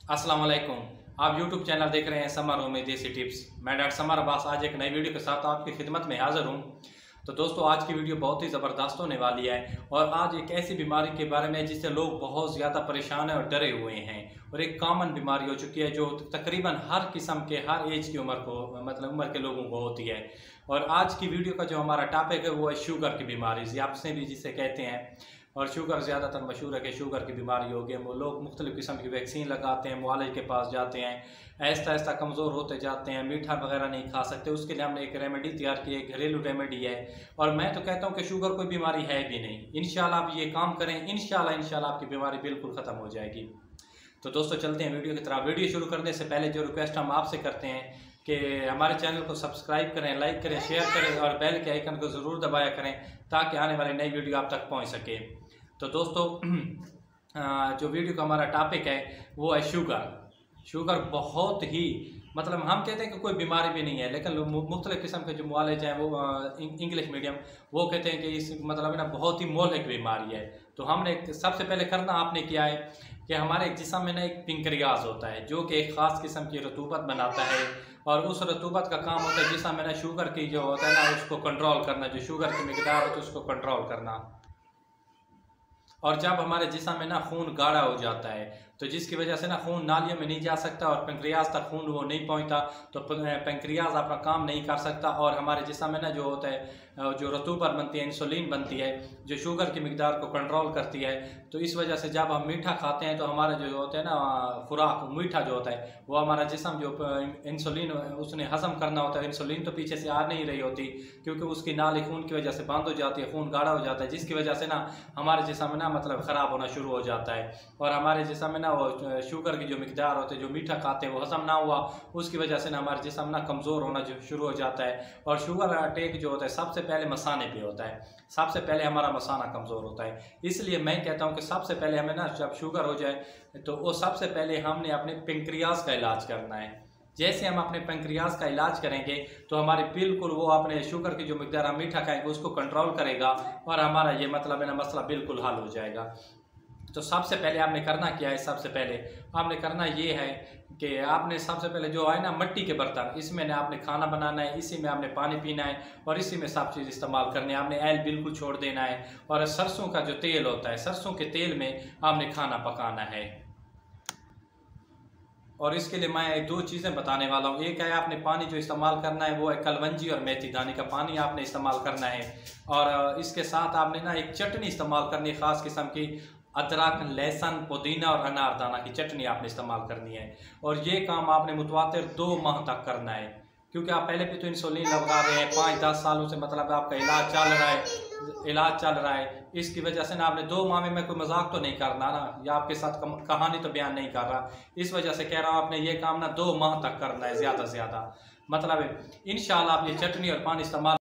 अस्सलाम वालेकुम। आप यूट्यूब चैनल देख रहे हैं समर होम में देसी टिप्स। मैं डॉक्टर समर अब्बास आज एक नई वीडियो के साथ आपकी खिदमत में हाज़िर हूँ। तो दोस्तों आज की वीडियो बहुत ही ज़बरदस्त होने वाली है और आज एक ऐसी बीमारी के बारे में जिससे लोग बहुत ज़्यादा परेशान हैं और डरे हुए हैं और एक कॉमन बीमारी हो चुकी है जो तकरीबन हर किस्म के हर एज की उम्र को उम्र के लोगों को होती है। और आज की वीडियो का जो हमारा टॉपिक है वो है शुगर की बीमारी, आपसे भी जिसे कहते हैं। और शुगर ज़्यादातर मशहूर है कि शुगर की बीमारी हो गई, वो लोग मुख्तलिफ़ किस्म की वैक्सीन लगाते हैं, मुआलिज के पास जाते हैं, आहिस्ता आहिस्ता कमज़ोर होते जाते हैं, मीठा वगैरह नहीं खा सकते। उसके लिए हमने एक रेमेडी तैयार की है, घरेलू रेमेडी है। और मैं तो कहता हूँ कि शुगर कोई बीमारी है भी नहीं। इंशाल्लाह आप ये काम करें, इंशाल्लाह आपकी बीमारी बिल्कुल ख़त्म हो जाएगी। तो दोस्तों चलते हैं वीडियो की तरफ। वीडियो शुरू करने से पहले जो रिक्वेस्ट हम आपसे करते हैं कि हमारे चैनल को सब्सक्राइब करें, लाइक करें, शेयर करें और बेल के आइकन को ज़रूर दबाया करें ताकि आने वाली नई वीडियो आप तक पहुँच सके। तो दोस्तों जो वीडियो का हमारा टॉपिक है वो है शुगर। शुगर बहुत ही हम कहते हैं कि कोई बीमारी भी नहीं है, लेकिन मुख्तलिफ़ किस्म के जो मुआलिज हैं वो इंग्लिश मीडियम वो कहते हैं कि इस ना बहुत ही मोहलिक बीमारी है। तो हमने सबसे पहले करना आपने क्या है कि हमारे जिस्म में ना एक पेंक्रियाज होता है जो कि एक ख़ास किस्म की रतूबत बनाता है और उस रतूबत का काम होता है जिस्म में ना शुगर की जो होता है ना उसको कंट्रोल करना, जो शुगर की मिकदार होती है उसको कंट्रोल करना। और जब हमारे जिस्म में ना खून गाढ़ा हो जाता है तो जिसकी वजह से ना खून नालियों में नहीं जा सकता और पेंक्रियाज तक खून वो नहीं पहुंचता, तो पेंक्रियाज अपना काम नहीं कर सकता और हमारे जिस्म में ना जो होता है जो रतूबत बनती है, इंसुलिन बनती है जो शुगर की मिकदार को कंट्रोल करती है। तो इस वजह से जब हम मीठा खाते हैं तो हमारा जो होता है ना खुराक मीठा जो होता है वो हमारा जिस्म जो इंसुलिन उसने हज़म करना होता है, इंसुलिन तो पीछे से आ नहीं रही होती क्योंकि उसकी नाली खून की वजह से बंद हो जाती है, खून गाढ़ा हो जाता है, जिसकी वजह से ना हमारे जिस्म में ना ख़राब होना शुरू हो जाता है और हमारे जिस्म में ना वो शुगर की जो मिकदार होते हैं जो मीठा खाते हैं वो हज़म ना हुआ, उसकी वजह से ना हमारे जिस्म ना कमज़ोर होना जो शुरू हो जाता है। और शुगर अटैक जो होता है सबसे पहले मसाने पे होता है, सबसे पहले हमारा मसाना कमज़ोर होता है। इसलिए मैं कहता हूँ कि सबसे पहले हमें ना जब शुगर हो जाए तो वो सबसे पहले हमने अपने पेंक्रियाज का इलाज करना है। जैसे हम अपने पेंक्रियाज का इलाज करेंगे तो हमारे बिल्कुल वो अपने शुगर की जो मिकदार हम मीठा खाएंगे उसको कंट्रोल करेगा और हमारा ये है ना मसला बिल्कुल हल हो जाएगा। तो सबसे पहले आपने करना क्या है, सबसे पहले आपने करना ये है कि आपने सबसे पहले जो है ना मिट्टी के बर्तन, इसमें ना आपने खाना बनाना है, इसी में आपने पानी पीना है और इसी में सब चीज़ इस्तेमाल करनी है। आपने ऑयल बिल्कुल छोड़ देना है और सरसों का जो तेल होता है सरसों के तेल में आपने खाना पकाना है। और इसके लिए मैं दो चीज़ें बताने वाला हूँ। एक है आपने पानी जो इस्तेमाल करना है वो है कलवंजी और मेथी दाने का पानी आपने इस्तेमाल करना है। और इसके साथ आपने ना एक चटनी इस्तेमाल करनी है ख़ास किस्म की, अदरक, लहसुन, पुदीना और अनारदाना की चटनी आपने इस्तेमाल करनी है। और ये काम आपने मुतवातिर 2 माह तक करना है क्योंकि आप पहले भी तो इंसुलिन लगा रहे हैं, 5-10 सालों से आपका इलाज चल रहा है। इसकी वजह से ना आपने 2 माह में मैं कोई मजाक तो नहीं करना ना, या आपके साथ कहानी तो बयान नहीं कर रहा, इस वजह से कह रहा हूँ आपने ये काम ना 2 माह तक करना है ज़्यादा से ज़्यादा। इंशाल्लाह आप ये चटनी और पानी इस्तेमाल